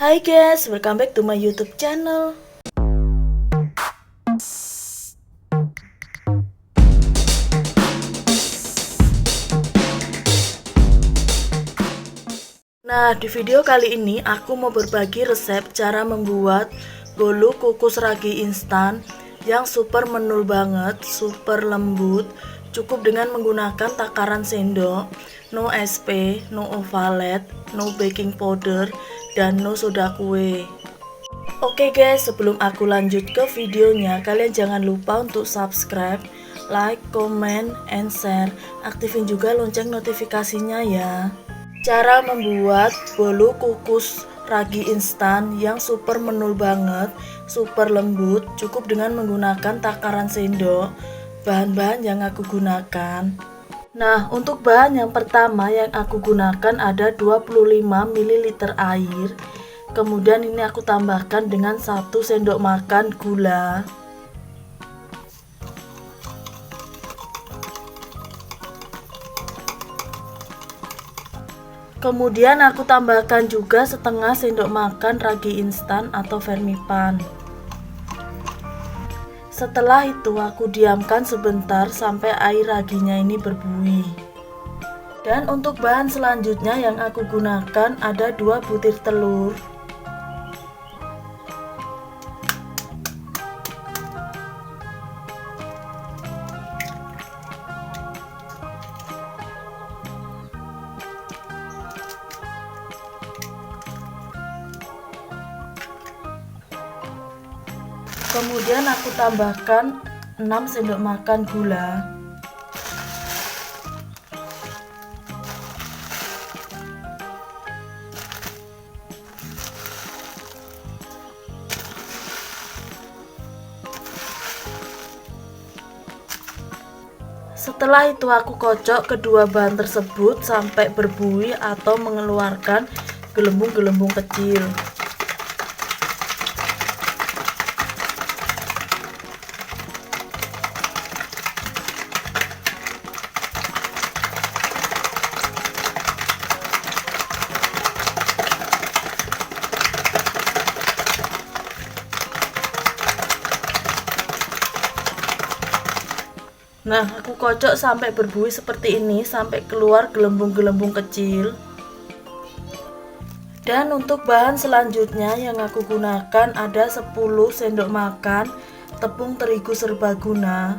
Hai guys, welcome back to my YouTube channel. Nah, di video kali ini aku mau berbagi resep cara membuat bolu kukus ragi instan yang super menul banget, super lembut, cukup dengan menggunakan takaran sendok, no SP, no ovalet, no baking powder, dan no soda kue. Oke guys, sebelum aku lanjut ke videonya, kalian jangan lupa untuk subscribe, like, comment, and share. Aktifin juga lonceng notifikasinya ya. Cara membuat bolu kukus ragi instan yang super menul banget, super lembut, cukup dengan menggunakan takaran sendok. Bahan-bahan yang aku gunakan. Nah, untuk bahan yang pertama yang aku gunakan ada 25 ml air. Kemudian ini aku tambahkan dengan 1 sendok makan gula. Kemudian aku tambahkan juga setengah sendok makan ragi instan atau vermipan. Setelah itu aku diamkan sebentar sampai air raginya ini berbuih. Dan untuk bahan selanjutnya yang aku gunakan ada 2 butir telur. Kemudian aku tambahkan 6 sendok makan gula. Setelah itu aku kocok kedua bahan tersebut sampai berbuih atau mengeluarkan gelembung-gelembung kecil. Nah, aku kocok sampai berbuih seperti ini, sampai keluar gelembung-gelembung kecil. Dan untuk bahan selanjutnya yang aku gunakan ada 10 sendok makan tepung terigu serbaguna.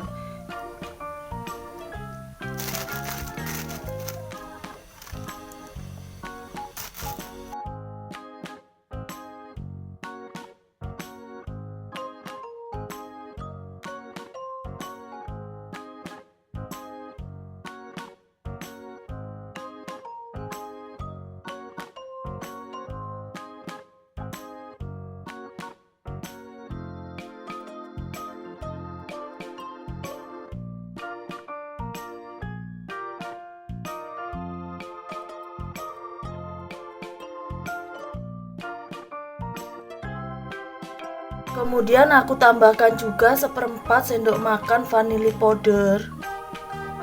Kemudian aku tambahkan juga seperempat sendok makan vanili powder.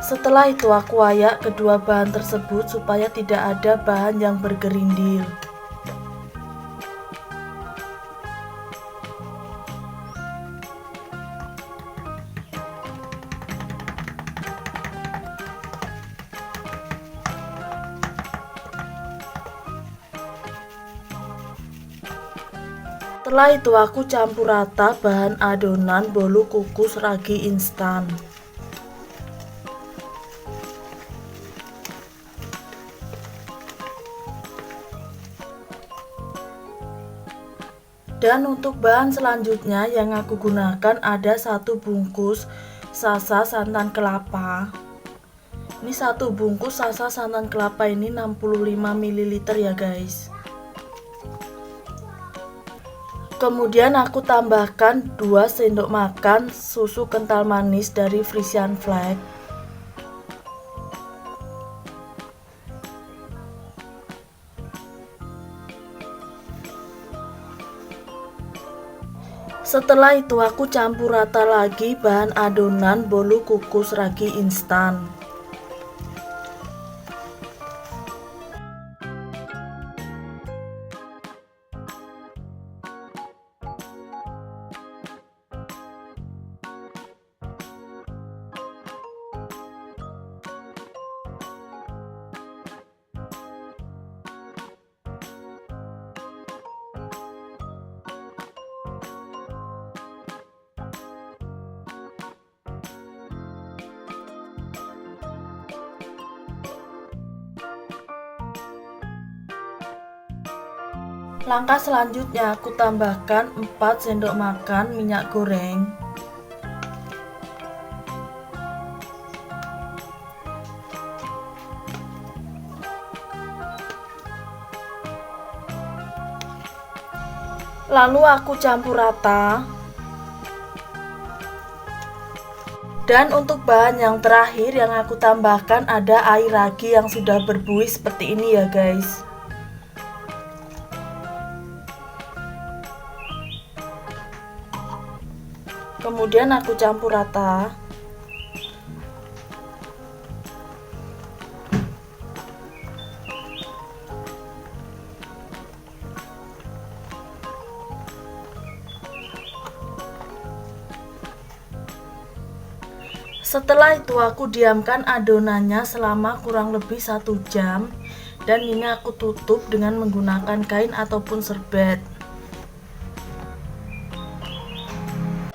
Setelah itu aku ayak kedua bahan tersebut supaya tidak ada bahan yang bergerindil. Setelah itu aku campur rata bahan adonan bolu kukus ragi instan. Dan untuk bahan selanjutnya yang aku gunakan ada 1 bungkus sasa santan kelapa. Ini 1 bungkus sasa santan kelapa ini 65 ml ya guys. Kemudian aku tambahkan 2 sendok makan susu kental manis dari Frisian Flag. Setelah itu aku campur rata lagi bahan adonan bolu kukus ragi instan. Langkah selanjutnya aku tambahkan 4 sendok makan minyak goreng. Lalu aku campur rata. Dan untuk bahan yang terakhir yang aku tambahkan ada air ragi yang sudah berbuih seperti ini ya guys. Kemudian aku campur rata. Setelah itu aku diamkan adonannya selama kurang lebih 1 jam. Dan ini aku tutup dengan menggunakan kain ataupun serbet.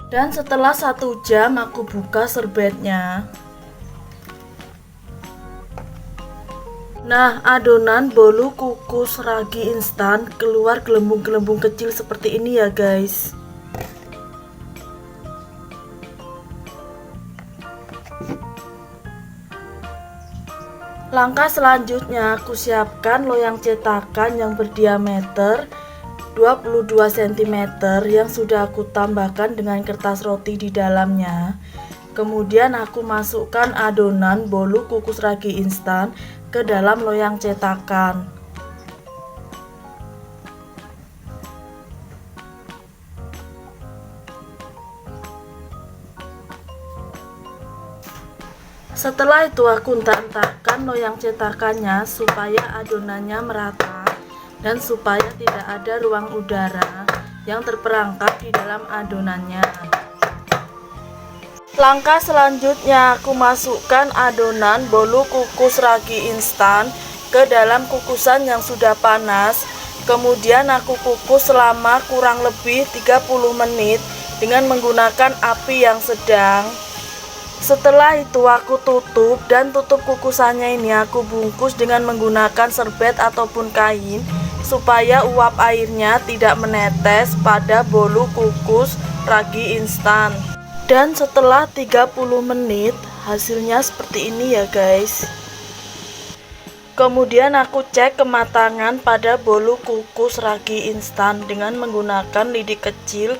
Dan setelah 1 jam aku buka serbetnya. Nah, adonan bolu kukus ragi instan keluar gelembung-gelembung kecil seperti ini ya guys. Langkah selanjutnya aku siapkan loyang cetakan yang berdiameter 22 cm yang sudah aku tambahkan dengan kertas roti di dalamnya. Kemudian aku masukkan adonan bolu kukus ragi instan ke dalam loyang cetakan. Setelah itu aku hentak-hentakkan loyang cetakannya supaya adonannya merata dan supaya tidak ada ruang udara yang terperangkap di dalam adonannya. Langkah selanjutnya aku masukkan adonan bolu kukus ragi instan ke dalam kukusan yang sudah panas. Kemudian aku kukus selama kurang lebih 30 menit dengan menggunakan api yang sedang. Setelah itu aku tutup, dan tutup kukusannya ini aku bungkus dengan menggunakan serbet ataupun kain supaya uap airnya tidak menetes pada bolu kukus ragi instan. Dan setelah 30 menit hasilnya seperti ini ya guys. Kemudian aku cek kematangan pada bolu kukus ragi instan dengan menggunakan lidi kecil.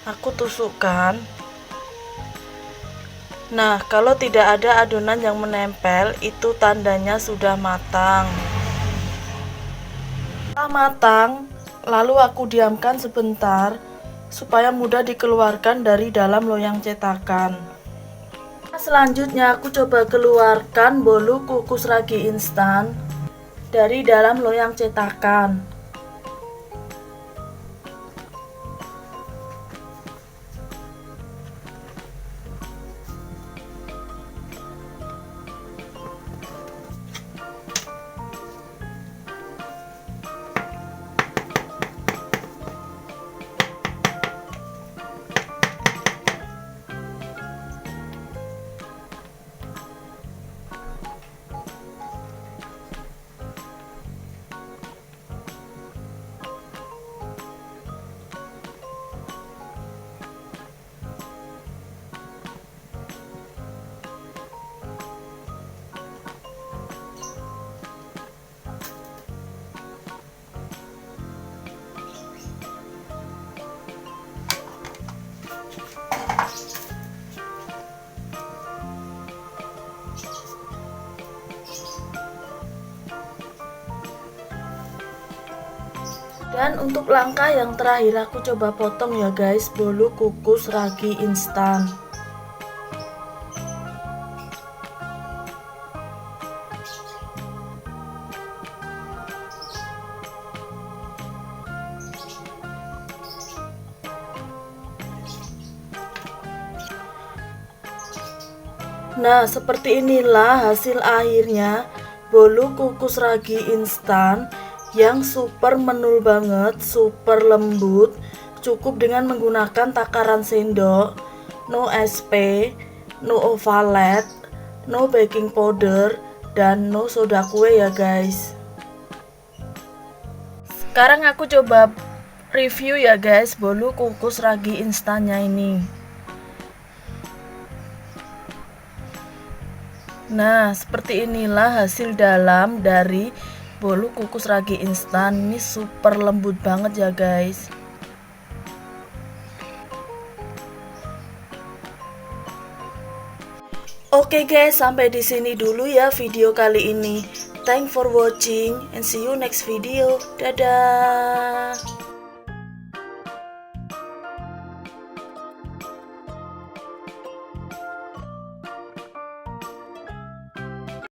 Aku tusukkan. Nah, kalau tidak ada adonan yang menempel, itu tandanya sudah matang. Setelah matang, lalu aku diamkan sebentar supaya mudah dikeluarkan dari dalam loyang cetakan. Selanjutnya aku coba keluarkan bolu kukus ragi instan dari dalam loyang cetakan. Dan untuk langkah yang terakhir aku coba potong ya guys bolu kukus ragi instan. Nah, seperti inilah hasil akhirnya bolu kukus ragi instan yang super menul banget, super lembut. Cukup dengan menggunakan takaran sendok, no SP, no ovalet, no baking powder, dan no soda kue ya guys. Sekarang aku coba review ya guys, bolu kukus ragi instannya ini. Nah, seperti inilah hasil dalam dari bolu kukus ragi instan. Ini super lembut banget ya guys. Oke guys, sampai di sini dulu ya video kali ini. Thanks for watching and see you next video. Dadah.